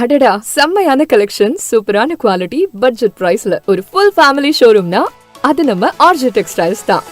அடடா, செம்மையான கலெக்ஷன், சூப்பரான குவாலிட்டி, பட்ஜெட் பிரைஸ்ல ஒரு ஃபுல் ஃபேமிலி ஷோரூம்னா அது நம்ம ஆர்ஜே டெக்ஸ்டைல்ஸ் தான்.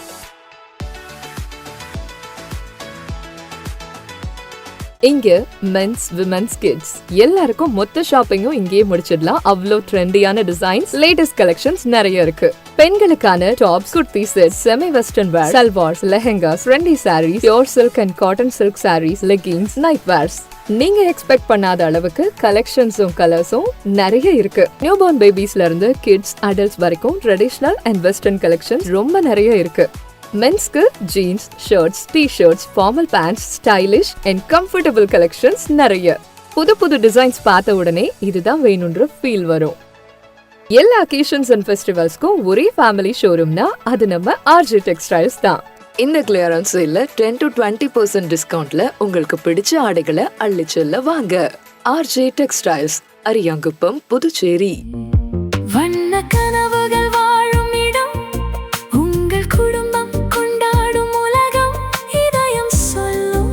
இங்க மென்ஸ், விமென்ஸ், கிட்ஸ் எல்லாருக்கும் மொத்த ஷாப்பிங்கும் இங்கேயே முடிச்சிடலாம். அவ்வளோ ட்ரெண்டியான டிசைன்ஸ், லேட்டஸ்ட் கலெக்ஷன்ஸ் நிறைய இருக்கு. பெண்களுக்கான tops, kurti set, semi western wear, salwars, lehengas, trendy saris, pure silk and cotton silk saris, leggings, night wears, நீங்க எக்ஸ்பெக்ட் பண்ணாத அளவுக்கு கலெக்ஷன்ஸும் கலர்ஸும் நிறைய இருக்கு. நியூ பார்ன் பேபிஸ்ல இருந்து கிட்ஸ், அடல்ட்ஸ் வரைக்கும் ட்ரெடிஷனல் அண்ட் வெஸ்டர்ன் கலெக்ஷன்ஸ் ரொம்ப நிறைய இருக்கு. மென்ஸ்க்கு jeans, shirts, t-shirts, formal pants, stylish and comfortable collections நிறைய. புது புது டிசைன்ஸ் பார்த்த உடனே இதுதான் வேணும்ன்ற ஃபீல் வரும். எல்லா அக்கேஷன்ஸ் அண்ட் ஃபெஸ்டிவல்ஸ்க்கும் ஒரே ஃபேமிலி ஷோரூம்னா அது நம்ம ஆர்ஜே டெக்ஸ்டைல்ஸ் தான். இந்த கிளியரன்ஸ் சேல்ல 10 to 20% டிஸ்கவுண்ட்ல உங்களுக்கு பிடிச்ச ஆடைகளை அள்ளிச்செல்ல வாங்க. RJ textiles, Ariyankuppam, Puducherry. வண்ண கனவுகள் வாழும் இடம், உங்கள் குடும்பம் கொண்டாடும் உலகம், இதயம் சொல்லும்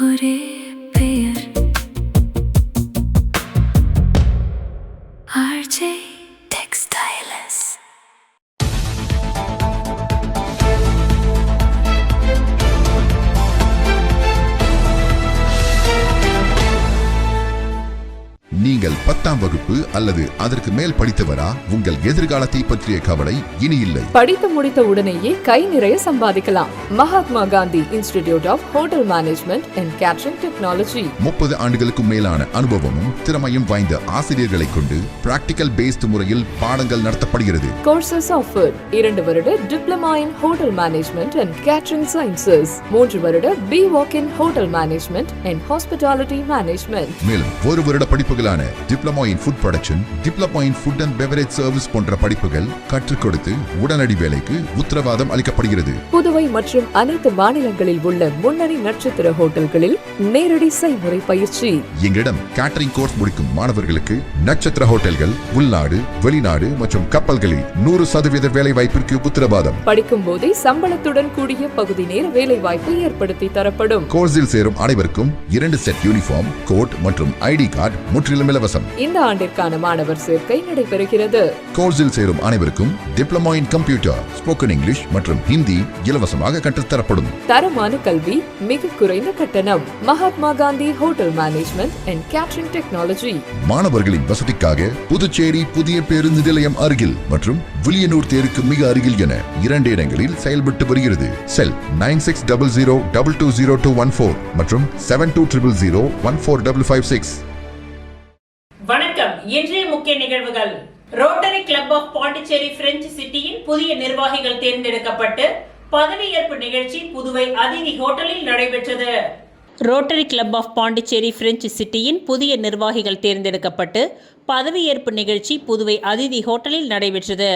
ஒரே பெயர், ஆர்ஜே டெக்ஸ்டைல்ஸ். நீங்கள் 10ஆம் வகுப்பு அல்லது அதற்கு மேல் படித்தவரா? உங்கள் எதிர்காலத்தை பற்றிய கவலை இனி இல்லை. படித்து முடித்த உடனேயே கை நிறைய சம்பாதிக்கலாம். Mahatma Gandhi institute of hotel management and catering technology. 30 ஆண்டுகளுக்கும் மேலான அனுபவமும் திறமையும் வாய்ந்த ஆசிரியர்களை கொண்டு பிராக்டிகல் பேஸ்ட் முறையில் பாடங்கள் நடத்தப்படுகிறது. கோர்சஸ் ஆஃபர்ட்: 2 வருட diploma in hotel management and catering sciences, 3 வருட B.Voc in hotel management and hospitality management. மேலும் 1 வருட படிப்புகளான diploma in food production, diploma in food and beverage service போன்ற படிப்புகள் கற்றுக் கொடுத்து உடனடி வேலைக்கு உத்தரவாதம் அளிக்கப்படுகிறது. புதுவை மற்றும் அனைத்து மாநிலங்களில் உள்ள முன்னணி நட்சத்திர ஹோட்டல்களில் நேரடி செய்முறை பயிற்சி. எங்களிடம் கேட்டரிங் கோர்ஸ் முடிக்கும் மாணவர்களுக்கு நட்சத்திர ஹோட்டல்கள், உள்நாடு, வெளிநாடு மற்றும் கப்பல்களில் 100% வேலை வாய்ப்பிற்கு உத்தரவாதம். படிக்கும் போதே சம்பளத்துடன் கூடிய பகுதி நேர வேலை வாய்ப்பு ஏற்படுத்தி தரப்படும். கோர்ஸில் சேரும் அனைவருக்கும் 2 செட் யூனிஃபார்ம், கோட் மற்றும் ஐடி கார்டு முற்றிலும் இலவசம். இந்த ஆண்டிற்கான மாணவர் சேர்க்கை நடைபெறுகிறது. கோர்ஸில் சேரும் அனைவருக்கும் diploma in computer, spoken English மற்றும் ஹிந்தி இலவசமாக கற்றுத்தரப்படும். தரமான கல்வி, மிக குறைந்த கட்டணம். Mahatma Gandhi hotel management and catering technology. மாணவர்களின் வசதிக்காக புதுச்சேரி புதிய பேருந்து நிலையம் அருகில் மற்றும் வில்லியனூர் தேருக்கு மிக அருகில் என 2 இடங்களில் செயல்பட்டு வருகிறது. செல் 9600220214 மற்றும் 7200014556. வணக்கம். இன்றைய முக்கிய நிகழ்வுகள்: rotary club of Pondicherry French சிட்டியின் புதிய நிர்வாகிகள் தேர்ந்தெடுக்கப்பட்டு பதவியேற்பு நிகழ்ச்சி புதுவை அதிதி ஹோட்டலில் நடைபெற்றது. Rotary club of Pondicherry French சிட்டியின் புதிய நிர்வாகிகள் தேர்ந்தெடுக்கப்பட்டு பதவியேற்பு நிகழ்ச்சி புதுவை அதிதி ஹோட்டலில் நடைபெற்றது.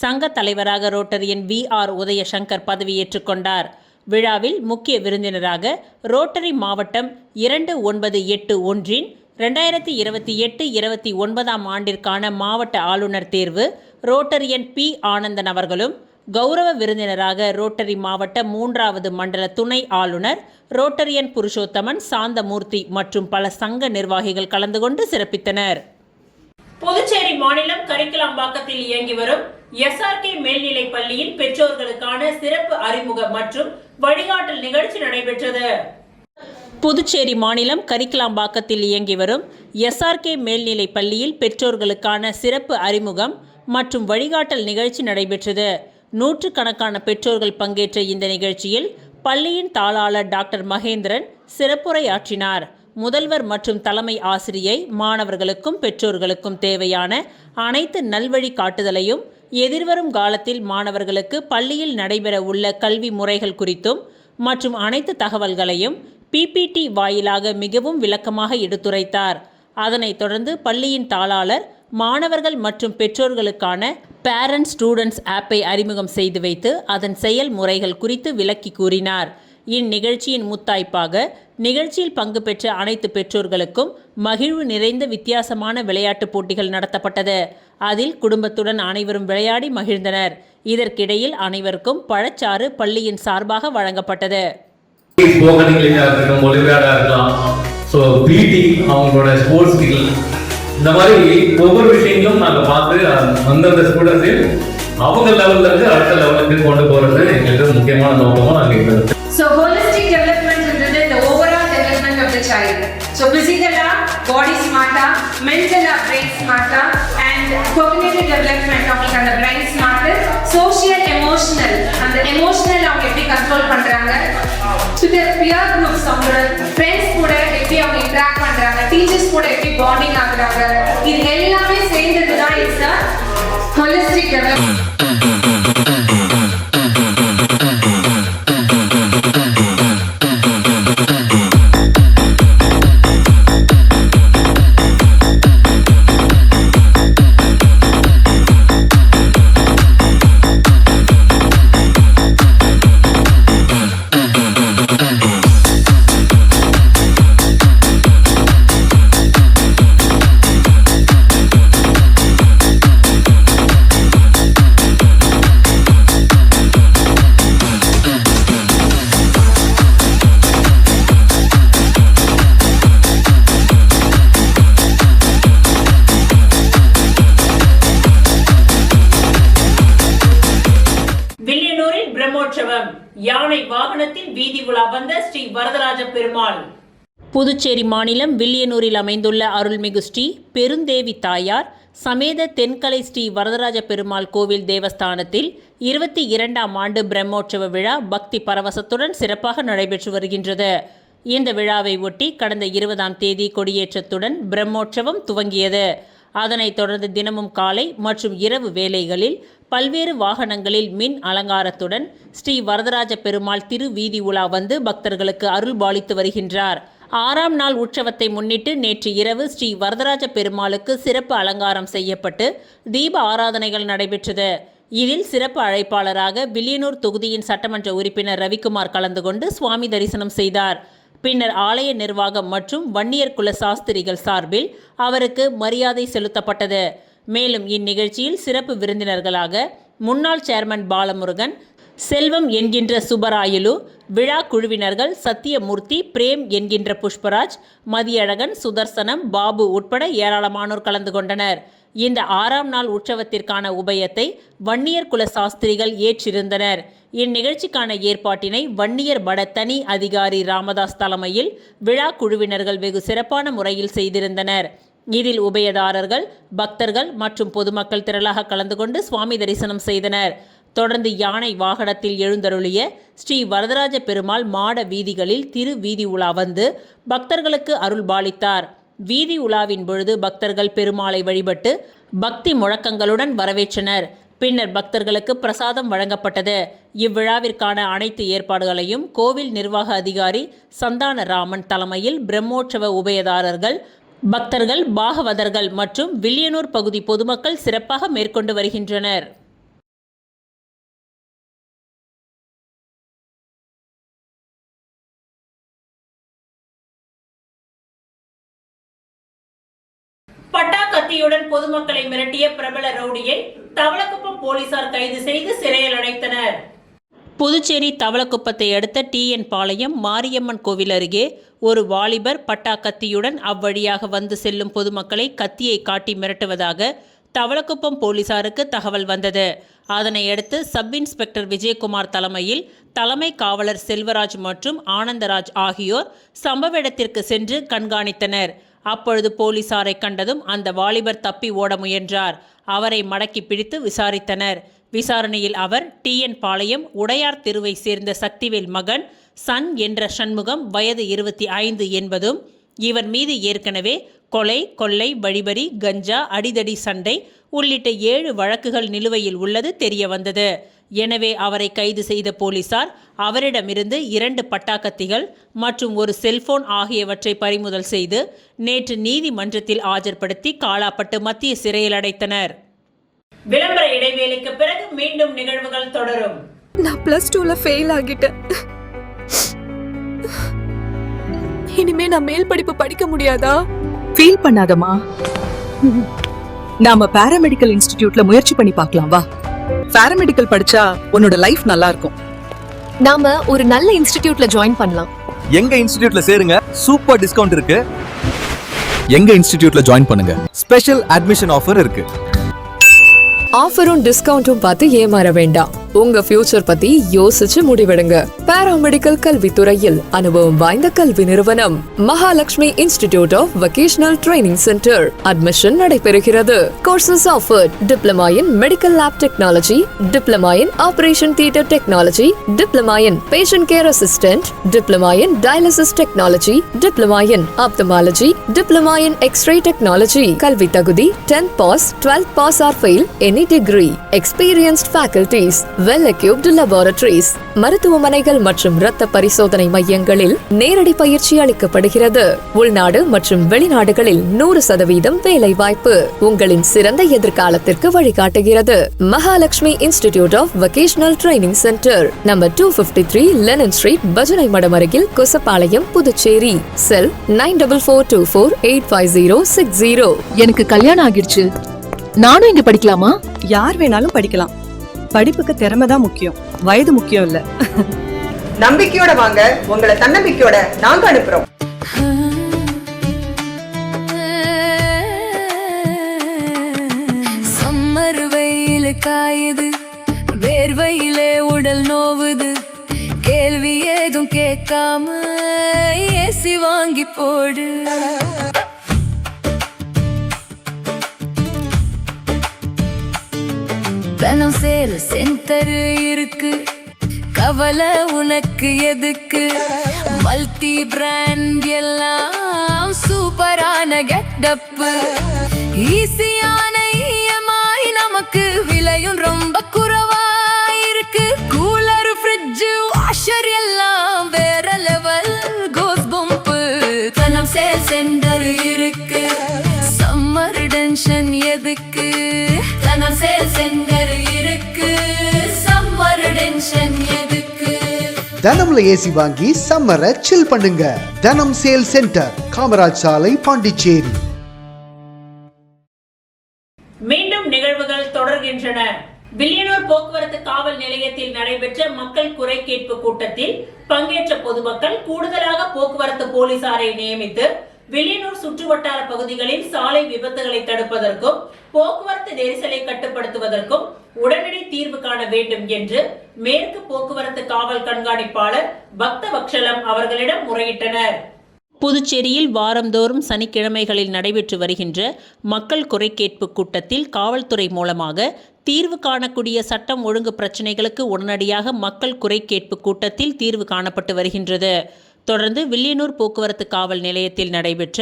சங்க தலைவராக ரோட்டரியன் VR உதயசங்கர் பதவியேற்றுக் கொண்டார். விழாவில் முக்கிய விருந்தினராக ரோட்டரி மாவட்டம் 2981 ஒன்றின் 2028-29 ஆண்டிற்கான மாவட்ட ஆளுநர் தேர்வு ரோட்டரியன் P. ஆனந்தன் அவர்களும், கௌரவ விருந்தினராக ரோட்டரி மாவட்ட 3வது மண்டல துணை ஆளுநர் ரோட்டரியன் புருஷோத்தமன், சாந்தமூர்த்தி மற்றும் பல சங்க நிர்வாகிகள் கலந்து கொண்டு சிறப்பித்தனர். புதுச்சேரி மாநிலம் கரிக்கலாம்பாக்கத்தில் இயங்கி வரும் SRK மேல்நிலைப் பள்ளியில் பெற்றோர்களுக்கான சிறப்பு அறிமுக மற்றும் வழிகாட்டல் நிகழ்ச்சி நடைபெற்றது. புதுச்சேரி மாநிலம் கரிக்கலாம்பாக்கத்தில் இயங்கி வரும் SRK மேல்நிலைப் பள்ளியில் பெற்றோர்களுக்கான சிறப்பு அறிமுகம் மற்றும் வழிகாட்டல் நிகழ்ச்சி நடைபெற்றது. 100கணக்கான பெற்றோர்கள் பங்கேற்ற இந்த நிகழ்ச்சியில் பள்ளியின் தாளாளர் டாக்டர் மகேந்திரன் சிறப்புரையாற்றினார். முதல்வர் மற்றும் தலைமை ஆசிரியை மாணவர்களுக்கும் பெற்றோர்களுக்கும் தேவையான அனைத்து நல்வழி காட்டுதலையும், எதிர்வரும் காலத்தில் மாணவர்களுக்கு பள்ளியில் நடைபெற உள்ள கல்வி முறைகள் குறித்தும் மற்றும் அனைத்து தகவல்களையும் PPT வாயிலாக மிகவும் விளக்கமாக எடுத்துரைத்தார். அதனைத் தொடர்ந்து பள்ளியின் தாளாளர் மாணவர்கள் மற்றும் பெற்றோர்களுக்கான பேரண்ட் ஸ்டூடெண்ட்ஸ் ஆப்பை அறிமுகம் செய்து வைத்து அதன் செயல்முறைகள் குறித்து விளக்கி கூறினார். இந்நிகழ்ச்சியின் முத்தாய்ப்பாக நிகழ்ச்சியில் பங்கு பெற்ற அனைத்து பெற்றோர்களுக்கும் மகிழ்வு நிறைந்த வித்தியாசமான விளையாட்டுப் போட்டிகள் நடத்தப்பட்டது. அதில் குடும்பத்துடன் அனைவரும் விளையாடி மகிழ்ந்தனர். இதற்கிடையில் அனைவருக்கும் பழச்சாறு பள்ளியின் சார்பாக வழங்கப்பட்டது. ஸ்போக்கன் இங்கிலீஷாக இருக்கட்டும், மொழிபெயர்ப்பாக இருக்கலாம், ஸோ ஸோ பிடி, அவங்களோட ஸ்போர்ட்ஸ் ஸ்கில், இந்த மாதிரி ஒவ்வொரு விஷயங்களும் நாங்கள் பார்த்து அந்தந்த ஸ்டூடெண்ட்ஸையும் அவங்க லெவலில் இருந்து அடுத்த லெவலுக்கு கொண்டு போகிறது எங்களுக்கு முக்கியமான நோக்கமாக நாங்கள் இருக்கிறது. So holistic development is the overall development of the child. So physical body smarta, mental brain smarta, and cognitive development அவங்களுக்கு அந்த brain smarter, social emotional அந்த emotional அவங்க எப்படி கண்ட்ரோல் பண்றாங்க, to their peer groups அவங்களோட friends கூட எப்படி அவங்க interact பண்றாங்க, teachers கூட எப்படி bonding ஆகுறாங்க, இது எல்லாமே சேர்ந்தது தான் is the holistic development. Brahmotsavam, யானை வாகனத்தில் வீதி உலா வந்த ஸ்ரீ வரதராஜ பெருமாள். புதுச்சேரி மாநிலம் வில்லியனூரில் அமைந்துள்ள அருள்மிகு ஸ்ரீ பெருந்தேவி தாயார் சமேத தென்கலை ஸ்ரீ வரதராஜ பெருமாள் கோவில் தேவஸ்தானத்தில் 22ஆம் ஆண்டு பிரம்மோற்சவ விழா பக்தி பரவசத்துடன் சிறப்பாக நடைபெற்று வருகின்றது. இந்த விழாவை ஒட்டி கடந்த 20ஆம் தேதி கொடியேற்றத்துடன் பிரம்மோற்சவம் துவங்கியது. அதனைத் தொடர்ந்து தினமும் காலை மற்றும் இரவு வேளைகளில் பல்வேறு வாகனங்களில் மின் அலங்காரத்துடன் ஸ்ரீ வரதராஜ பெருமாள் திரு வீதி உலா வந்து பக்தர்களுக்கு அருள் பாலித்து வருகின்றார். 6ஆம் நாள் உற்சவத்தை முன்னிட்டு நேற்று இரவு ஸ்ரீ வரதராஜ பெருமாளுக்கு சிறப்பு அலங்காரம் செய்யப்பட்டு தீப ஆராதனைகள் நடைபெற்றது. இதில் சிறப்பு அழைப்பாளராக வில்லியனூர் தொகுதியின் சட்டமன்ற உறுப்பினர் ரவிக்குமார் கலந்து கொண்டு சுவாமி தரிசனம் செய்தார். பின்னர் ஆலய நிர்வாகம் மற்றும் வன்னியர் குல சாஸ்திரிகள் சார்பில் அவருக்கு மரியாதை செலுத்தப்பட்டது. மேலும் இந்நிகழ்ச்சியில் சிறப்பு விருந்தினர்களாக முன்னாள் சேர்மன் பாலமுருகன், செல்வம் என்கின்ற சுப்பராயலு, விழா குழுவினர்கள் சத்தியமூர்த்தி, பிரேம் என்கின்ற புஷ்பராஜ், மதியழகன், சுதர்சனம், பாபு உட்பட ஏராளமானோர் கலந்து கொண்டனர். இந்த 6ஆம் நாள் உற்சவத்திற்கான உபயத்தை வன்னியர் குல சாஸ்திரிகள் ஏற்றிருந்தனர். இந்நிகழ்ச்சிக்கான ஏற்பாட்டினை வன்னியர் பட தனி அதிகாரி ராமதாஸ் தலைமையில் விழா குழுவினர்கள் வெகு சிறப்பான முறையில் செய்திருந்தனர். இதில் உபயதாரர்கள், பக்தர்கள் மற்றும் பொதுமக்கள் திரளாக கலந்து கொண்டு சுவாமி தரிசனம் செய்தனர். தொடர்ந்து யானை வாகனத்தில் எழுந்தருளிய ஸ்ரீ வரதராஜ பெருமாள் மாட வீதிகளில் திரு வீதி உலா வந்து பக்தர்களுக்கு அருள் பாலித்தார். வீதி உலாவின் பொழுது பக்தர்கள் பெருமாளை வழிபட்டு பக்தி முழக்கங்களுடன் வரவேற்றனர். பின்னர் பக்தர்களுக்கு பிரசாதம் வழங்கப்பட்டது. இவ்விழாவிற்கான அனைத்து ஏற்பாடுகளையும் கோவில் நிர்வாக அதிகாரி சந்தானராமன் தலைமையில் பிரம்மோற்சவ உபயதாரர்கள், பக்தர்கள், பாகவதர்கள் மற்றும் வில்லியனூர் பகுதி பொதுமக்கள் சிறப்பாக மேற்கொண்டு வருகின்றனர். பட்டாக்கத்தியுடன் பொதுமக்களை மிரட்டிய பிரபல ரவுடியை தவளக்குப்பம் போலீசார் கைது செய்து சிறையில் அடைத்தனர். புதுச்சேரி தவளக்குப்பத்தை அடுத்த TN பாளையம் மாரியம்மன் கோவில் அருகே ஒரு வாலிபர் பட்டாக்கத்தியுடன் அவ்வழியாக வந்து செல்லும் பொதுமக்களை கத்தியை காட்டி மிரட்டுவதாக தவளக்குப்பம் போலீசாருக்கு தகவல் வந்தது. அதனையடுத்து சப் இன்ஸ்பெக்டர் விஜயகுமார் தலைமையில் தலைமை காவலர் செல்வராஜ் மற்றும் ஆனந்தராஜ் ஆகியோர் சம்பவ இடத்திற்கு சென்று கண்காணித்தனர். அப்பொழுது போலீசாரை கண்டதும் அந்த வாலிபர் தப்பி ஓட முயன்றார். அவரை மடக்கி பிடித்து விசாரித்தனர். விசாரணையில் அவர் TN பாளையம் உடையார் தெருவை சேர்ந்த சக்திவேல் மகன் சன் என்ற சண்முகம் வயது 25 என்பதும் இவர் மீது ஏற்கனவே கொலை, கொள்ளை, வழிபறி, கஞ்சா, அடிதடி, சண்டை உள்ளிட்ட 7 வழக்குகள் நிலுவையில் உள்ளது தெரிய வந்தது. எனவே அவரை கைது செய்த போலீசார் அவரிடமிருந்து 2 பட்டாக்கத்திகள் மற்றும் ஒரு செல்போன் ஆகியவற்றை பறிமுதல் செய்து நேற்று நீதிமன்றத்தில் ஆஜர்படுத்தி காலாப்பட்டு மத்திய சிறையில் அடைத்தனர். விளம்பர இடைவேளைக்கு பிறகு மீண்டும் நிகழ்வுகள் தொடரும். நான் +2ல ஃபெயில் ஆகிட்டேன். இனிமே நான் மேல் படிப்பு படிக்க முடியாதா? ஃபீல் பண்ணாதமா, நாம பாராமெடிக்கல் இன்ஸ்டிடியூட்ல முயற்சி பண்ணி பார்க்கலாம் வா. பாராமெடிக்கல் படிச்சா உன்னோட லைஃப் நல்லா இருக்கும். நாம ஒரு நல்ல இன்ஸ்டிடியூட்ல ஜாயின் பண்ணலாம். எங்க இன்ஸ்டிடியூட்ல சேருங்க, சூப்பர் டிஸ்கவுண்ட் இருக்கு. எங்க இன்ஸ்டிடியூட்ல ஜாயின் பண்ணுங்க, ஸ்பெஷல் அட்மிஷன் ஆஃபர் இருக்கு. ஆஃபரும் டிஸ்கவுண்டும் பார்த்து ஏமாற வேண்டாம். உங்க ஃபியூச்சர் பத்தி யோசிச்சு முடிவெடுங்க. பாராமெடிக்கல் கல்வித்துறையில் அனுபவம் வாய்ந்த கல்வி நிறுவனம் Mahalakshmi institute of vocational training centre. Admission நடைபெறுகிறது. Courses offered: diploma in medical lab technology, diploma in operation theatre technology, diploma in patient care assistant, diploma in dialysis technology, diploma in ophthalmology, diploma in x-ray technology. கல்வி தகுதி 10th pass, 12th pass or fail, any degree. Experienced faculties, well equipped laboratories. மருத்துவமனைகள் மற்றும் இரத்த பரிசோதனை மையங்களில் நேரடி பயிற்சி அளிக்கப்படுகிறது. உள்நாடு மற்றும் வெளிநாடுகளில் 100% வேலை வாய்ப்பு உங்களின் சிறந்த எதிர்காலத்திற்கு வழிகாட்டுகிறது. Mahalakshmi institute of vocational training centre, number 253 Lenin street, பஜனை மடம் அருகில், கொசப்பாளையம், புதுச்சேரி. செல் 94248506. எனக்கு கல்யாணம் ஆகிடுச்சு, நானும் இங்க படிக்கலாமா? யார் வேணாலும் படிக்கலாம். படிப்புக்கு திறமை தான் முக்கியம், வயது முக்கியம் இல்ல. நம்பிக்கையோட வாங்க, உங்களை தன்னம்பிக்கையோட நாங்க அனுப்புறோம். சம்மர் வெயில் காயுது, வேர்வையிலே உடல் நோவுது, கேள்வி ஏதும் கேட்காம ஏசி வாங்கி போடு. தனம் சேல் சென்டர் இருக்கு, கவலை உனக்கு எதுக்கு? மல்டி பிராண்ட் எல்லாம் சூப்பரான கெட்டப், ஈஸியான EMI, நமக்கு விலையும் ரொம்ப குறைவா இருக்கு. கூலர், ஃப்ரிட்ஜ், வாஷர் எல்லாம் வேற லெவல், கோஸ் பம்பு. தனம் சேல் சென்டர் இருக்கு, சம்மர் டென்ஷன் எதுக்கு? தனம் சேல் சென்டர் இருக்கு, சம்மர் டென்ஷன் எதுக்கு? தனம்ல ஏசி வாங்கி சம்மரை சில் பண்ணுங்க. தனம் சேல் சென்டர், காமராஜ் சாலை, பாண்டிச்சேரி. மீண்டும் நிகழ்வுகள் தொடர்கின்றன. வில்லியனூர் போக்குவரத்து காவல் நிலையத்தில் நடைபெற்ற மக்கள் குறை கேட்பு கூட்டத்தில் பங்கேற்ற பொதுமக்கள் கூடுதலாக போக்குவரத்து போலீசாரை நியமித்து வில்லியனூர் சுற்றுவட்டார பகுதிகளில் சாலை விபத்துகளை தடுப்பதற்கும் போக்குவரத்து நெரிசலை கட்டுப்படுத்துவதற்கும் உடனடி தீர்வு காண வேண்டும் என்று மேற்கு போக்குவரத்து காவல் கண்காணிப்பாளர் பக்தவக்ஷலம் அவர்களிடம் முறையிட்டனர். புதுச்சேரியில் வாரந்தோறும் சனிக்கிழமைகளில் நடைபெற்று வருகின்ற மக்கள் குறை கேட்பு கூட்டத்தில் காவல்துறை மூலமாக தீர்வு காணக்கூடிய சட்டம் ஒழுங்கு பிரச்சினைகளுக்கு உடனடியாக மக்கள் குறை கேட்பு கூட்டத்தில் தீர்வு காணப்பட்டு வருகின்றது. தொடர்ந்து வில்லியனூர் போக்குவரத்து காவல் நிலையத்தில் நடைபெற்ற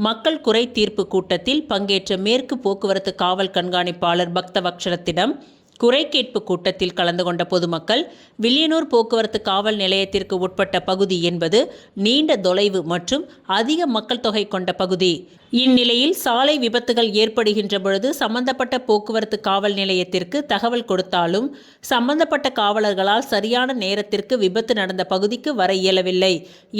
மக்கள் குறை தீர்ப்பு கூட்டத்தில் பங்கேற்ற மேற்கு போக்குவரத்து காவல் கண்காணிப்பாளர் பக்தவக்ஷலத்திடம் குறை கேட்பு கூட்டத்தில் கலந்து கொண்ட பொதுமக்கள் வில்லியனூர் போக்குவரத்து காவல் நிலையத்திற்கு உட்பட்ட பகுதி என்பது நீண்ட தொலைவு மற்றும் அதிக மக்கள் தொகை கொண்ட பகுதி. இந்நிலையில் சாலை விபத்துகள் ஏற்படுகின்ற பொழுது சம்பந்தப்பட்ட போக்குவரத்து காவல் நிலையத்திற்கு தகவல் கொடுத்தாலும் சம்பந்தப்பட்ட காவலர்களால் சரியான நேரத்திற்கு விபத்து நடந்த பகுதிக்கு வர இயலவில்லை.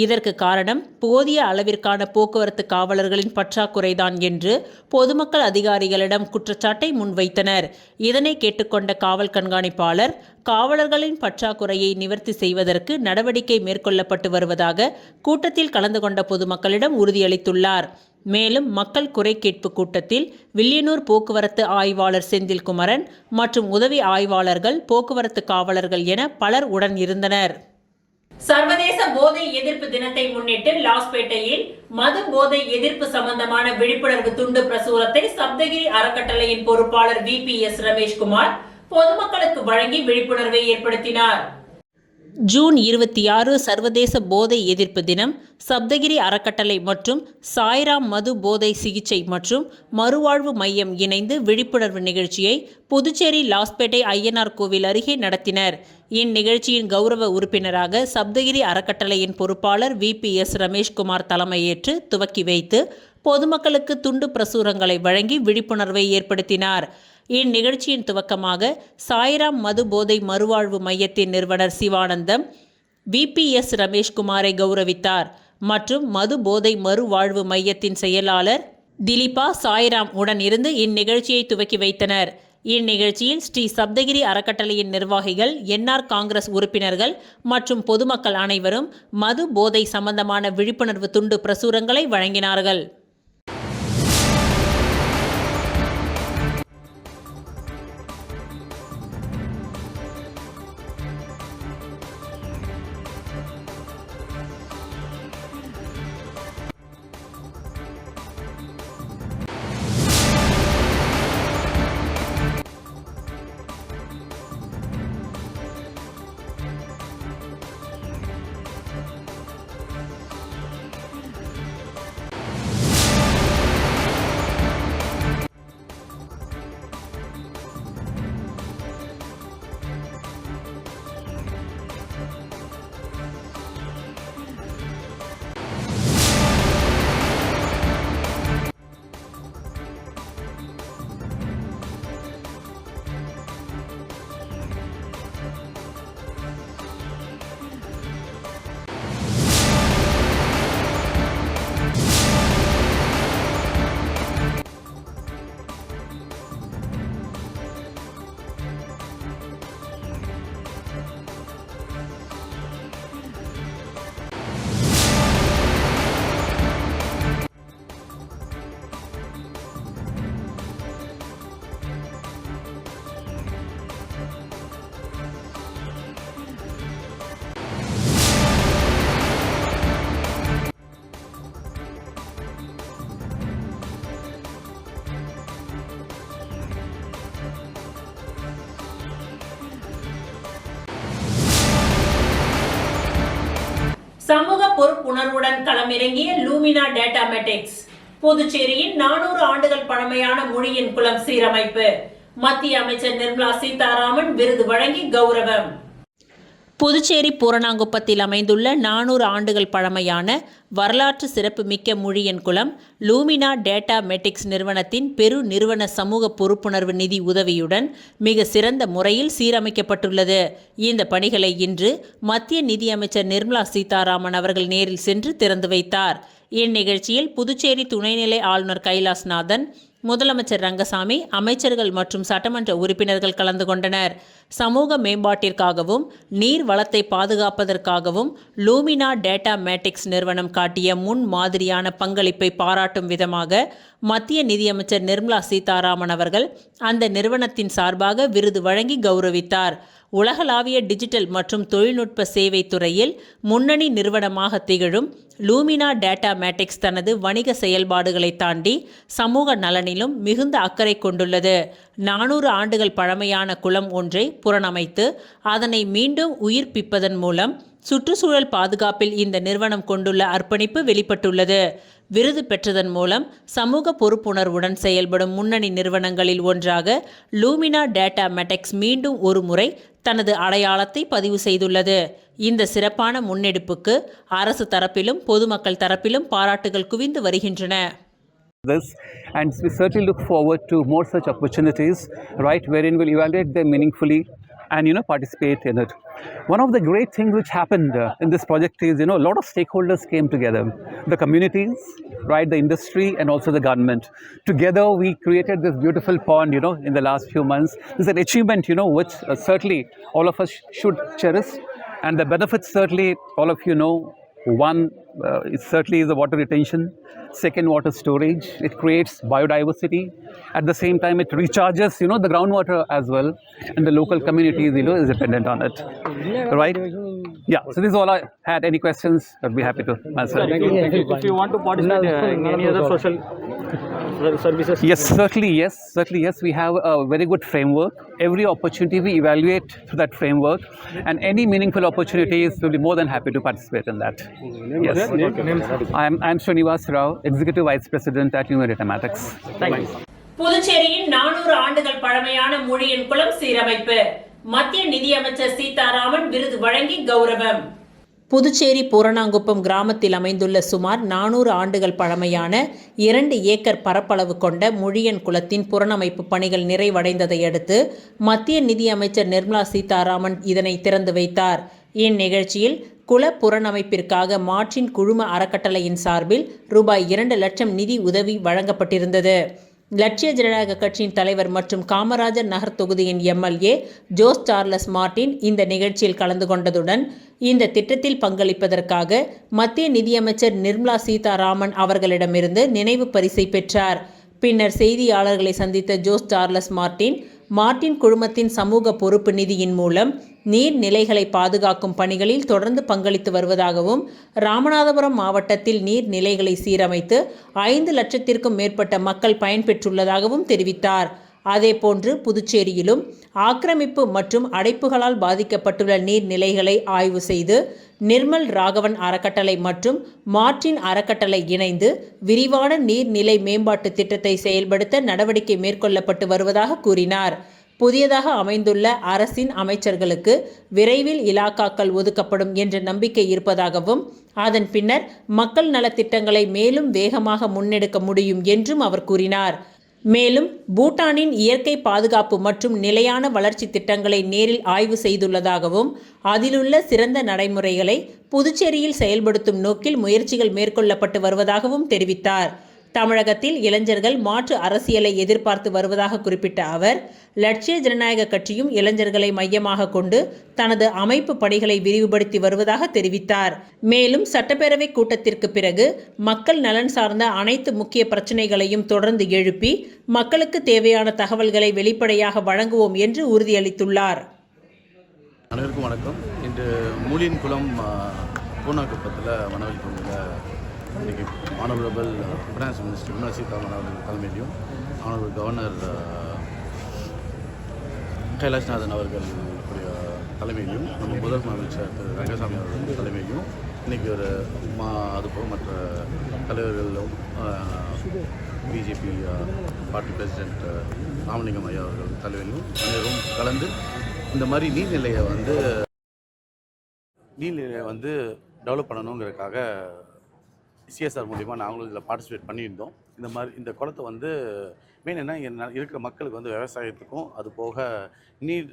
இதற்கு காரணம் போதிய அளவிற்கான போக்குவரத்து காவலர்களின் பற்றாக்குறைதான் என்று பொதுமக்கள் அதிகாரிகளிடம் குற்றச்சாட்டை முன்வைத்தனர். இதனை கேட்டுக்கொண்ட காவல் கண்காணிப்பாளர் காவலர்களின் பற்றாக்குறையை நிவர்த்தி செய்வதற்கு நடவடிக்கை மேற்கொள்ளப்பட்டு வருவதாக கூட்டத்தில் கலந்து கொண்ட பொதுமக்களிடம் உறுதியளித்துள்ளார். மேலும் மக்கள் குறை கேட்பு கூட்டத்தில் வில்லியனூர் போக்குவரத்து ஆய்வாளர் செந்தில்குமரன் மற்றும் உதவி ஆய்வாளர்கள், போக்குவரத்து காவலர்கள் என பலர் உடன் இருந்தனர். சர்வதேச போதை எதிர்ப்பு தினத்தை முன்னிட்டு லாஸ்பேட்டையில் மது போதை எதிர்ப்பு சம்பந்தமான விழிப்புணர்வு துண்டு பிரசுரத்தை சப்தகிரி அறக்கட்டளையின் பொறுப்பாளர் VPS ரமேஷ்குமார் பொதுமக்களுக்கு வழங்கி விழிப்புணர்வை ஏற்படுத்தினார். ஜூன் 26 சர்வதேச போதை எதிர்ப்பு தினம். சப்தகிரி அறக்கட்டளை மற்றும் சாய்ராம் மது போதை சிகிச்சை மற்றும் மறுவாழ்வு மையம் இணைந்து விழிப்புணர்வு நிகழ்ச்சியை புதுச்சேரி லாஸ்பேட்டை ஐயனார் கோவில் அருகே நடத்தினர். இந்நிகழ்ச்சியின் கௌரவ உறுப்பினராக சப்தகிரி அறக்கட்டளையின் பொறுப்பாளர் VPS ரமேஷ்குமார் தலைமையேற்று துவக்கி வைத்து பொதுமக்களுக்கு துண்டு பிரசுரங்களை வழங்கி விழிப்புணர்வை ஏற்படுத்தினார். இந்நிகழ்ச்சியின் துவக்கமாக சாய்ராம் மது போதை மறுவாழ்வு மையத்தின் நிறுவனர் சிவானந்தம் VPS ரமேஷ்குமாரை கௌரவித்தார் மற்றும் மது போதை மறுவாழ்வு மையத்தின் செயலாளர் திலீபா சாய்ராம் உடன் இருந்து இந்நிகழ்ச்சியை துவக்கி வைத்தனர். இந்நிகழ்ச்சியில் ஸ்ரீ சப்தகிரி அறக்கட்டளையின் நிர்வாகிகள், என்ஆர் காங்கிரஸ் உறுப்பினர்கள் மற்றும் பொதுமக்கள் அனைவரும் மது போதை சம்பந்தமான விழிப்புணர்வு துண்டு பிரசுரங்களை வழங்கினார்கள். சமூக பொறுப்புணர்வுடன் களமிறங்கிய லூமினா டேட்டா மேட்டிக்ஸ். புதுச்சேரியின் 400 ஆண்டுகள் பழமையான மொழியின் குலம் சீரமைப்பு. மத்திய அமைச்சர் நிர்மலா சீதாராமன் விருது வழங்கி கௌரவம். புதுச்சேரி பூரணாங்குப்பத்தில் அமைந்துள்ள 400 ஆண்டுகள் பழமையான வரலாற்று சிறப்பு மிக்க மொழியின் குலம் லூமினா டேட்டா மேட்டிக்ஸ் நிறுவனத்தின் பெரு நிறுவன சமூக பொறுப்புணர்வு நிதி உதவியுடன் மிக சிறந்த முறையில் சீரமைக்கப்பட்டுள்ளது. இந்த பணிகளை இன்று மத்திய நிதியமைச்சர் நிர்மலா சீதாராமன் அவர்கள் நேரில் சென்று திறந்து வைத்தார். இந்நிகழ்ச்சியில் புதுச்சேரி துணைநிலை ஆளுநர் கைலாஸ்நாதன், முதலமைச்சர் ரங்கசாமி, அமைச்சர்கள் மற்றும் சட்டமன்ற உறுப்பினர்கள் கலந்து கொண்டனர். சமூக மேம்பாட்டிற்காகவும் நீர் வளத்தை பாதுகாப்பதற்காகவும் லூமினா டேட்டா மேட்டிக்ஸ் நிறுவனம் காட்டிய முன் மாதிரியான பங்களிப்பை பாராட்டும் விதமாக மத்திய நிதியமைச்சர் நிர்மலா சீதாராமன் அவர்கள் அந்த நிறுவனத்தின் சார்பாக விருது வழங்கி கௌரவித்தார். உலகளாவிய டிஜிட்டல் மற்றும் தொழில்நுட்ப சேவை துறையில் முன்னணி நிறுவனமாக திகழும் லூமினா டேட்டா மேட்டிக்ஸ் தனது வணிக செயல்பாடுகளை தாண்டி சமூக நலனிலும் மிகுந்த அக்கறை கொண்டுள்ளது. 400 ஆண்டுகள் பழமையான குளம் ஒன்றை புனரமைத்து அதனை மீண்டும் உயிர்ப்பிப்பதன் மூலம் சுற்றுச்சூழல் பாதுகாப்பில் இந்த நிறுவனம் கொண்டுள்ள அர்ப்பணிப்பு வெளிப்பட்டுள்ளது. விருது பெற்றதன் மூலம் சமூக பொறுப்புணர்வுடன் செயல்படும் முன்னணி நிறுவனங்களில் ஒன்றாக லூமினா டேட்டா மேட்டிக்ஸ் மீண்டும் ஒரு முறை தனது அடையாளத்தை பதிவு செய்துள்ளது. இந்த சிறப்பான முன்னெடுப்புக்கு அரசு தரப்பிலும் பொதுமக்கள் தரப்பிலும் பாராட்டுகள் குவிந்து வருகின்றன. And we certainly look forward to more such opportunities, right, wherein we'll evaluate them meaningfully and participate in it. One of the great things which happened in this project is a lot of stakeholders came together, the communities, right, the industry and also the government. Together we created this beautiful pond in the last few months. This is an achievement which certainly all of us should cherish, and the benefits certainly all of you know. One, it certainly is the water retention. Second, water storage. It creates biodiversity. At the same time, it recharges, the groundwater as well. And the local communities, is dependent on it. Right? Yeah. So this is all I had. Any questions? I'd be happy to answer. If you want to participate in any other social services? Yes, certainly yes. We have a very good framework. Every opportunity we evaluate through that framework, and any meaningful opportunities, we'll be more than happy to participate in that. Yes. I'm Srinivas Rao, Executive Vice President at Lumina Data Metrics. Thank you. புதுச்சேரியின் 400 ஆண்டுகள் பழமையான மொழியின் குலம் சீரமைப்பு. மத்திய நிதியமைச்சர் சீதாராமன் விருது வழங்கி கௌரவம். புதுச்சேரி பூரணாங்குப்பம் கிராமத்தில் அமைந்துள்ள சுமார் 400 ஆண்டுகள் பழமையான 2 ஏக்கர் பரப்பளவு கொண்ட மொழியன் குளத்தின் புனரமைப்பு பணிகள் நிறைவடைந்ததை அடுத்து மத்திய நிதியமைச்சர் நிர்மலா சீதாராமன் இதனை திறந்து வைத்தார். இந்நிகழ்ச்சியில் குள புனரமைப்பிற்காக மார்டின் குழும அறக்கட்டளையின் சார்பில் ரூபாய் 2 லட்சம் நிதி உதவி வழங்கப்பட்டிருந்தது. லட்சிய ஜனநாயக கட்சியின் தலைவர் மற்றும் காமராஜர் நகர் தொகுதியின் எம்எல்ஏ ஜோஸ் சார்லஸ் மார்ட்டின் இந்த நிகழ்ச்சியில் கலந்து கொண்டதுடன் இந்த திட்டத்தில் பங்களிப்பதற்காக மத்திய நிதியமைச்சர் நிர்மலா சீதாராமன் அவர்களிடமிருந்து நினைவு பரிசை பெற்றார். பின்னர் செய்தியாளர்களை சந்தித்த ஜோஸ் சார்லஸ் மார்ட்டின் குழுமத்தின் சமூக பொறுப்பு நிதியின் மூலம் நீர்நிலைகளை பாதுகாக்கும் பணிகளில் தொடர்ந்து பங்களித்து வருவதாகவும், ராமநாதபுரம் மாவட்டத்தில் நீர்நிலைகளை சீரமைத்து 5 லட்சத்திற்கும் மேற்பட்ட மக்கள் பயன்பெற்றுள்ளதாகவும் தெரிவித்தார். அதேபோன்று புதுச்சேரியிலும் ஆக்கிரமிப்பு மற்றும் அடைப்புகளால் பாதிக்கப்பட்டுள்ள நீர்நிலைகளை ஆய்வு செய்து நிர்மல் ராகவன் அறக்கட்டளை மற்றும் மார்ட்டின் அறக்கட்டளை இணைந்து விரிவான நீர்நிலை மேம்பாட்டு திட்டத்தை செயல்படுத்த நடவடிக்கை மேற்கொள்ளப்பட்டு வருவதாக கூறினார். புதியதாக அமைந்துள்ள அரசின் அமைச்சர்களுக்கு விரைவில் இலாக்காக்கள் ஒதுக்கப்படும் என்ற நம்பிக்கை இருப்பதாகவும், அதன் பின்னர் மக்கள் நலத்திட்டங்களை மேலும் வேகமாக முன்னெடுக்க முடியும் என்றும் அவர் கூறினார். மேலும் பூட்டானின் இயற்கை பாதுகாப்பு மற்றும் நிலையான வளர்ச்சி திட்டங்களை நேரில் ஆய்வு செய்துள்ளதாகவும், அதிலுள்ள சிறந்த நடைமுறைகளை புதுச்சேரியில் செயல்படுத்தும் நோக்கில் முயற்சிகள் மேற்கொள்ளப்பட்டு வருவதாகவும் தெரிவித்தார். தமிழகத்தில் இளைஞர்கள் மாற்று அரசியலை எதிர்பார்த்து வருவதாக குறிப்பிட்ட அவர், லட்சிய ஜனநாயக கட்சியும் இளைஞர்களை மையமாக கொண்டு தனது அமைப்பு பணிகளை விரிவுபடுத்தி வருவதாக தெரிவித்தார். மேலும் சட்டப்பேரவை கூட்டத்திற்கு பிறகு மக்கள் நலன் சார்ந்த அனைத்து முக்கிய பிரச்சனைகளையும் தொடர்ந்து எழுப்பி மக்களுக்கு தேவையான தகவல்களை வெளிப்படையாக வழங்குவோம் என்று உறுதியளித்துள்ளார். அனைவருக்கும் வணக்கம். இன்று மூலியன்குளம் பூனாக்குப்பத்தில் மனவெளிப்பகுதியில் இன்றைக்கி honourable finance minister Nirmala Sitharaman அவர்கள் தலைமையிலையும், ஆனரபிள் கவர்னர் கைலாஷ்நாதன் அவர்கள் தலைமையிலையும், நம்ம முதல் அமைச்சர் திரு ரங்கசாமி அவர்கள் தலைமையிலையும் இன்றைக்கி அதுபோக மற்ற தலைவர்களும் பிஜேபி பார்ட்டி பிரசிடென்ட் ராமலிங்கம் ஐயா அவர்கள் தலைமையிலும் அனைவரும் கலந்து இந்த மாதிரி நீர்நிலையை டெவலப் பண்ணணுங்கிறதுக்காக சிஎஸ்ஆர் மூலிமா நாங்களும் இதில் பார்ட்டிசிபேட் பண்ணியிருந்தோம். இந்த குளத்தை மெயின் என்ன இருக்கிற மக்களுக்கு விவசாயத்துக்கும், அது போக நீர்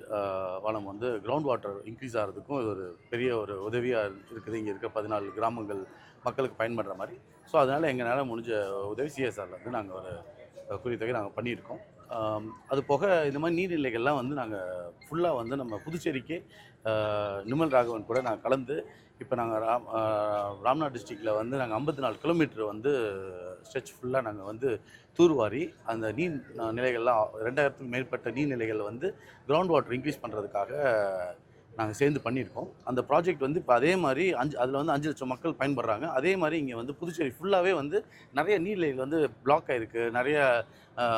வளம் கிரவுண்ட் வாட்டர் இன்க்ரீஸ் ஆகிறதுக்கும் இது ஒரு பெரிய ஒரு உதவியாக இருக்குது. இங்கே இருக்கிற 14 கிராமங்கள் மக்களுக்கு பயன்படுற மாதிரி. ஸோ அதனால் எங்களால் முடிஞ்ச உதவி சிஎஸ்ஆரில் நாங்கள் ஒரு குறித்த தொகை நாங்கள் பண்ணியிருக்கோம். அது போக இந்த மாதிரி நீர்நிலைகள்லாம் நாங்கள் ஃபுல்லாக நம்ம புதுச்சேரிக்கு நிர்மல் ராகவன் கூட நாங்கள் கலந்து இப்போ நாங்கள் ராம்நாத் டிஸ்ட்ரிக்டில் நாங்கள் 54 கிலோமீட்டர் ஸ்ட்ரெச் ஃபுல்லாக நாங்கள் தூர்வாரி அந்த நீர் நிலைகள்லாம் 2000க்கும் மேற்பட்ட நீர்நிலைகள் கிரவுண்ட் வாட்டர் இன்க்ரீஸ் பண்ணுறதுக்காக நாங்கள் சேர்ந்து பண்ணியிருக்கோம். அந்த ப்ராஜெக்ட் இப்போ அதே மாதிரி அதில் 5 லட்சம் மக்கள் பயன்படுறாங்க. அதே மாதிரி இங்கே புதுச்சேரி ஃபுல்லாகவே நிறைய நீர்நிலைகள் பிளாக் ஆகிருக்கு, நிறைய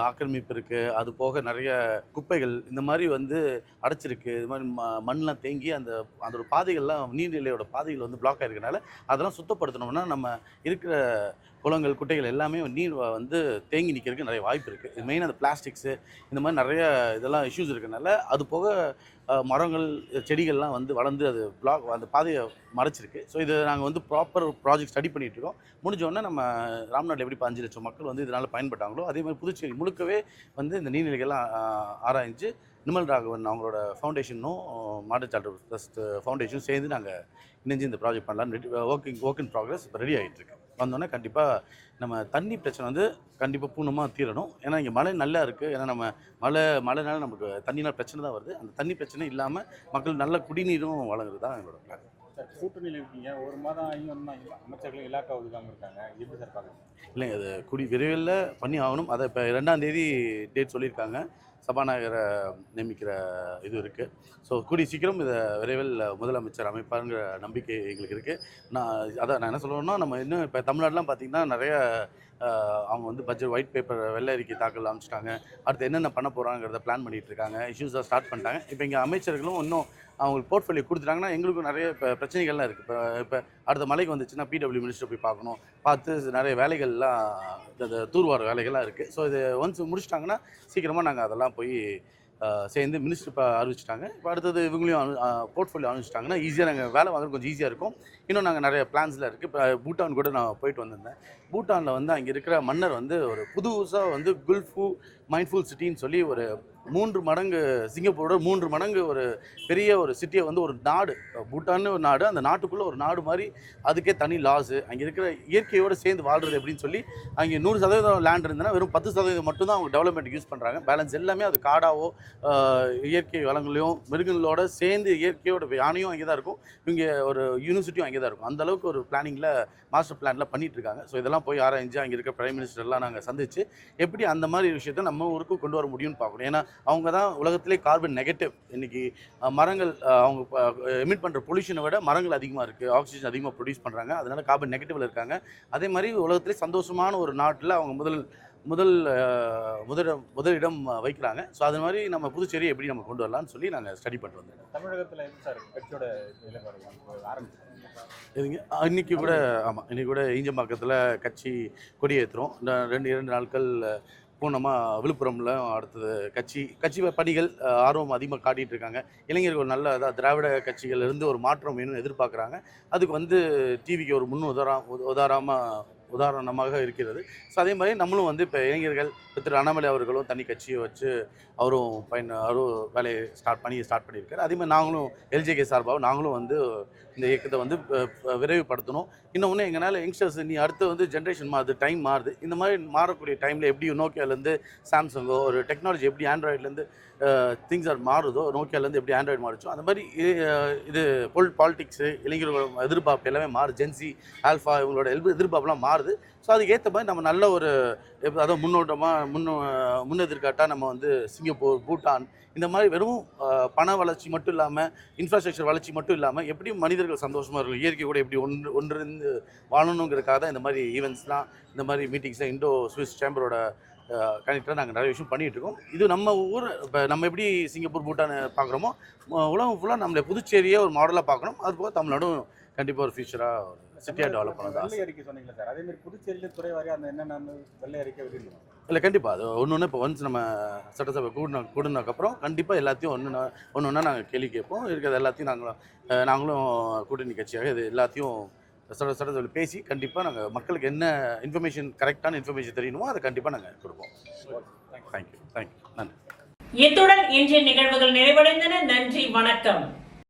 ஆக்கிரமிப்பு இருக்குது, அது போக நிறைய குப்பைகள் இந்த மாதிரி அடைச்சிருக்கு. இது மாதிரி மண்ணெலாம் தேங்கி அதோட பாதைகள்லாம் நீர்நிலையோட பாதைகள் பிளாக் ஆகிருக்கனால அதெல்லாம் சுத்தப்படுத்தணும்னா நம்ம இருக்கிற குளங்கள் குட்டைகள் எல்லாமே நீர் தேங்கி நிற்கிறதுக்கு நிறைய வாய்ப்பு இருக்குது. இது மெயினாக அந்த பிளாஸ்டிக்ஸு இந்த மாதிரி நிறைய இதெல்லாம் இஷ்யூஸ் இருக்கனால, அது போக மரங்கள் செடிகள்லாம் வளர்ந்து அது அந்த பாதையை மறைச்சிருக்கு. ஸோ இதை நாங்கள் ப்ராப்பர் ப்ராஜெக்ட் ஸ்டடி பண்ணிகிட்ருக்கோம். முடிஞ்சோடனே நம்ம ராம்நாட்டில் எப்படி 5 லட்சம் மக்கள் இதனால் பயன்பட்டாங்களோ அதே மாதிரி புதுச்சேரி முழுக்கவே இந்த நீர்நிலைகள்லாம் ஆராய்ஞ்சு நிர்மல் ராகவன் அவங்களோட ஃபவுண்டேஷனும் மாடல் சார்ட்டர் ட்ரஸ்ட் ஃபவுண்டேஷனும் சேர்ந்து நாங்கள் இணைஞ்சு இந்த ப்ராஜெக்ட் பண்ணலாம். ஒர்க் இன் ப்ராக்ரஸ் இப்போ ரெடி ஆகிட்டுருக்கு. வந்தோடனே கண்டிப்பாக நம்ம தண்ணி பிரச்சனை கண்டிப்பாக பூர்ணமாக தீரணும். ஏன்னா இங்கே மழை நல்லா இருக்குது. ஏன்னா நம்ம மழைனால நமக்கு தண்ணினால் பிரச்சனை தான் வருது. அந்த தண்ணி பிரச்சனை இல்லாமல் மக்கள் நல்ல குடிநீரும் வழங்குறது தான் எங்களோட பிளான். கூட்டணியில் இருக்கீங்க, ஒரு மாதம் அமைச்சர்கள் இலாக்கா ஒதுக்காமல் இருக்காங்க, எப்படி சார் பார்க்குறீங்க? இல்லைங்க, அது விரைவில் பண்ணி ஆகணும். அதை இப்போ 2ஆம் தேதி டேட் சொல்லியிருக்காங்க. சபாநாயகரை நியமிக்கிற இது இருக்குது. ஸோ கூடிய சீக்கிரம் இதை விரைவில் முதலமைச்சர் அமைப்பாருங்கிற நம்பிக்கை எங்களுக்கு இருக்குது. நான் என்ன சொல்லணும்னா, நம்ம இன்னும் இப்போ தமிழ்நாடுலாம் பார்த்திங்கன்னா நிறைய அவங்க பட்ஜெட் ஒயிட் பேப்பர் வெள்ளை அறிக்கை தாக்கல் ஆரம்பிச்சிட்டாங்க. அடுத்து என்னென்ன பண்ண போகிறாங்கிறத பிளான் பண்ணிகிட்டு இருக்காங்க. இஷ்யூஸாக ஸ்டார்ட் பண்ணிட்டாங்க. இப்போ இங்கே அமைச்சர்களும் இன்னும் அவங்களுக்கு போர்ட்ஃபோலியோ கொடுத்துட்டாங்கன்னா எங்களுக்கும் நிறைய இப்போ பிரச்சனைகள்லாம் இருக்குது. இப்போ அடுத்த மலைக்கு வந்துச்சுன்னா பிடபிள்யூ மினிஸ்டர் போய் பார்த்து நிறைய வேலைகள்லாம் தூர்வார வேலைகள்லாம் இருக்குது. ஸோ இது ஒன்ஸ் முடிச்சிட்டாங்கன்னா சீக்கிரமாக நாங்கள் அதெல்லாம் போய் சேர்ந்து மினிஸ்டர் இப்போ அறிவிச்சிட்டாங்க. இப்போ அடுத்தது இவங்களையும் போர்ட்ஃபோலியோ அறிவிச்சிட்டாங்கன்னா ஈஸியாக நாங்கள் வேலை வாங்குறது கொஞ்சம் ஈஸியாக இருக்கும். இன்னும் நாங்கள் நிறைய பிளான்ஸில் இருக்குது. இப்போ பூட்டான் கூட நான் போயிட்டு வந்திருந்தேன். பூட்டானில் அங்கே இருக்கிற மன்னர் ஒரு புதுசாக குல்ஃபு மைண்ட்ஃபுல் சிட்டின்னு சொல்லி ஒரு 3 மடங்கு சிங்கப்பூரோட 3 மடங்கு ஒரு பெரிய ஒரு சிட்டியை வந்து ஒரு நாடு, பூட்டான்னு ஒரு நாடு, அந்த நாட்டுக்குள்ளே ஒரு நாடு மாதிரி அதுக்கே தனி லாஸு, அங்கே இருக்கிற இயற்கையோடு சேர்ந்து வாழ்கிறது அப்படின்னு சொல்லி அங்கே 100% லேண்ட் இருந்ததுன்னா வெறும் 10% மட்டும்தான் அவங்க டெவலப்மெண்ட் யூஸ் பண்ணுறாங்க. பேலன்ஸ் எல்லாமே அது காடாவோ இயற்கை வளங்களையும் மிருகங்களோட சேர்ந்து இயற்கையோட யானையும் அங்கே தான் இருக்கும், இங்கே ஒரு யூனிவர்சிட்டியும் அங்கே தான் இருக்கும். அந்தளவுக்கு ஒரு பிளானிங்கில் மாஸ்டர் பிளானில் பண்ணிகிட்டு இருக்காங்க. ஸோ இதெல்லாம் போய் ஆராய்ஞ்சு அங்கே இருக்க பிரைம் மினிஸ்டர் எல்லாம் நாங்கள் சந்திச்சு எப்படி அந்த மாதிரி விஷயத்தை நம்ம ஊருக்கு கொண்டு வர முடியும்னு பார்க்கணும். ஏன்னா அவங்க தான் உலகத்திலே கார்பன் நெகட்டிவ். இன்றைக்கி மரங்கள் அவங்க எமிட் பண்ணுற பொல்யூஷனை விட மரங்கள் அதிகமாக இருக்குது, ஆக்சிஜன் அதிகமாக ப்ரொடியூஸ் பண்ணுறாங்க, அதனால் கார்பன் நெகட்டிவில் இருக்காங்க. அதே மாதிரி உலகத்திலே சந்தோஷமான ஒரு நாட்டில் அவங்க முதலிடம் வைக்கிறாங்க. ஸோ அது மாதிரி நம்ம புதுச்சேரி எப்படி நம்ம கொண்டு வரலாம்னு சொல்லி நாங்கள் ஸ்டடி பண்ணிட்டு வந்தோம். தமிழகத்தில் சார் கட்சியோட ஆரம்பிச்சு இதுங்க இன்றைக்கி கூட ஆமாம், இன்றைக்கி கூட ஈஞ்சம்பாக்கத்தில் கட்சி கொடியேற்றுறோம். 2 நாட்கள் பூர்ணமாக விழுப்புரமில் அடுத்தது கட்சி பணிகள் ஆர்வம் அதிகமாக காட்டிகிட்டு இருக்காங்க. இளைஞர்கள் நல்ல திராவிட கட்சிகளிலிருந்து ஒரு மாற்றம் வேணும்னு எதிர்பார்க்குறாங்க. அதுக்கு வந்து டிவிக்கு ஒரு உதாரணமாக இருக்கிறது. ஸோ அதே மாதிரி நம்மளும் வந்து இப்போ இளைஞர்கள் திரு அண்ணாமலை அவர்களும் தனி கட்சியை வச்சு அவரும் வேலையை ஸ்டார்ட் பண்ணியிருக்காரு. அதே மாதிரி நாங்களும் எல்ஜேகே சார்பாக நாங்களும் வந்து இந்த இயக்கத்தை வந்து விரைவுபடுத்தணும். இன்னொன்று எங்களால் யங்ஸ்டர்ஸ் நீ அடுத்து வந்து ஜென்ரேஷன் மாறுது, டைம் மாறுது, இந்த மாதிரி மாறக்கூடிய டைமில் எப்படி நோக்கியாலேருந்து சாம்சங்கோ ஒரு டெக்னாலஜி எப்படி ஆண்ட்ராய்ட்லேருந்து திங்ஸ் மாறுதோ, நோக்கியாலேருந்து எப்படி ஆண்ட்ராய்டு மாறிச்சோ அந்த மாதிரி இது பாலிடிக்ஸு இளைஞர்களோட எதிர்பார்ப்பு எல்லாமே மாறுது. ஜென்சி ஆல்ஃபா இவங்களோட எதிர்பார்ப்புலாம் மாறுது. ஸோ அதுக்கு ஏற்ற மாதிரி நம்ம நல்ல ஒரு அதாவது முன்னெதிர்காட்டாக நம்ம வந்து சிங்கப்பூர், பூட்டான் இந்த மாதிரி வெறும் பண வளர்ச்சி மட்டும் இல்லாமல் இன்ஃப்ராஸ்ட்ரக்சர் வளர்ச்சி மட்டும் இல்லாமல் எப்படி மனிதர்கள் சந்தோஷமாக இருக்கும், இயற்கை கூட எப்படி ஒன்றிருந்து வாழணுங்கிறதுக்காக தான் இந்த மாதிரி ஈவெண்ட்ஸ்லாம், இந்த மாதிரி மீட்டிங்ஸ்லாம் இண்டோ ஸ்விஸ் சேம்பரோட கனெக்டாக நாங்கள் நிறைய விஷயம் பண்ணிகிட்டு இருக்கோம். இது நம்ம ஊர் இப்போ நம்ம எப்படி சிங்கப்பூர், பூட்டான் பார்க்குறோமோ உலகம் ஃபுல்லாக நம்மளை புதுச்சேரியே ஒரு மாடலாக பார்க்கணும். அதுபோக தமிழ்நாடும் கண்டிப்பாக ஒரு ஃபியூச்சராக சிட்டியாக டெவலப் பண்ணதான். வெள்ளை அறிக்கை சொன்னீங்களா சார், அதே மாதிரி புதுச்சேரியில் துறை வாரியாக அந்த என்னென்ன வெள்ளை அறிக்கை வெளியிடணும்? இல்லை கண்டிப்பாக அது ஒன்று இப்போ ஒன்ஸ் நம்ம சட்டசபை கூடினதுக்கப்புறம் கண்டிப்பாக எல்லாத்தையும் ஒன்று நாங்கள் கேள்வி கேட்போம். இருக்கிறது எல்லாத்தையும் நாங்களும் கூட்டணி கட்சியாக இது எல்லாத்தையும் சட்டசபை பேசி கண்டிப்பாக நாங்கள் மக்களுக்கு என்ன கரெக்டான இன்ஃபர்மேஷன் தெரியணுமோ அதை கண்டிப்பாக நாங்கள் கொடுப்போம். தேங்க்யூ நன்றி. இத்துடன் இன்றைய நிகழ்வுகள் நிறைவடைந்தன. நன்றி, வணக்கம்.